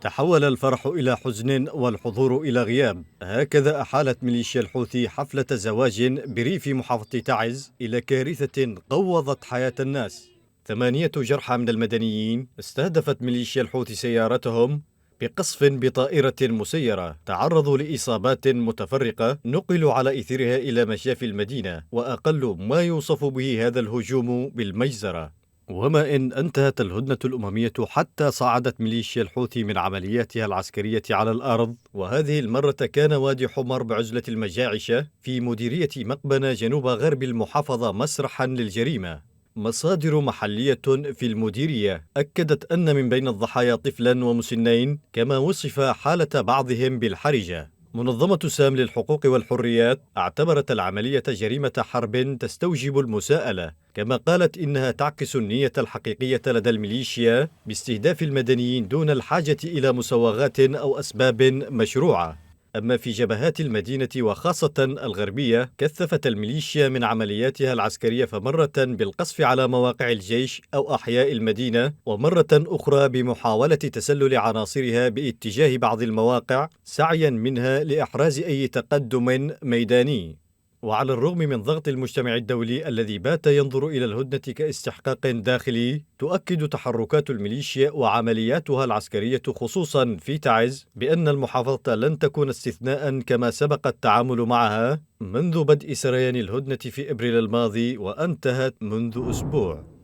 تحول الفرح إلى حزن والحضور إلى غياب. هكذا أحالت ميليشيا الحوثي حفلة زواج بريف محافظة تعز إلى كارثة قوضت حياة الناس. 8 جرحى من المدنيين. استهدفت ميليشيا الحوثي سيارتهم بقصف بطائرة مسيرة، تعرضوا لإصابات متفرقة، نقلوا على إثرها إلى مشافي المدينة، وأقل ما يوصف به هذا الهجوم بالمجزرة. وما إن انتهت الهدنة الأممية حتى صعدت ميليشيا الحوثي من عملياتها العسكرية على الأرض، وهذه المرة كان وادي حمر بعزلة المجاعشة في مديرية مقبنة جنوب غرب المحافظة مسرحا للجريمة. مصادر محلية في المديرية أكدت أن من بين الضحايا طفلا ومسنين، كما وصف حالة بعضهم بالحرجة. منظمة سام للحقوق والحريات اعتبرت العملية جريمة حرب تستوجب المساءلة، كما قالت إنها تعكس النية الحقيقية لدى الميليشيا باستهداف المدنيين دون الحاجة إلى مساواغات أو أسباب مشروعة. أما في جبهات المدينة وخاصة الغربية، كثفت الميليشيا من عملياتها العسكرية، فمرة بالقصف على مواقع الجيش أو أحياء المدينة، ومرة أخرى بمحاولة تسلل عناصرها باتجاه بعض المواقع سعيا منها لإحراز أي تقدم ميداني. وعلى الرغم من ضغط المجتمع الدولي الذي بات ينظر إلى الهدنة كاستحقاق داخلي، تؤكد تحركات الميليشيا وعملياتها العسكرية خصوصا في تعز بأن المحافظة لن تكون استثناء، كما سبق التعامل معها منذ بدء سريان الهدنة في إبريل الماضي وانتهت منذ أسبوع.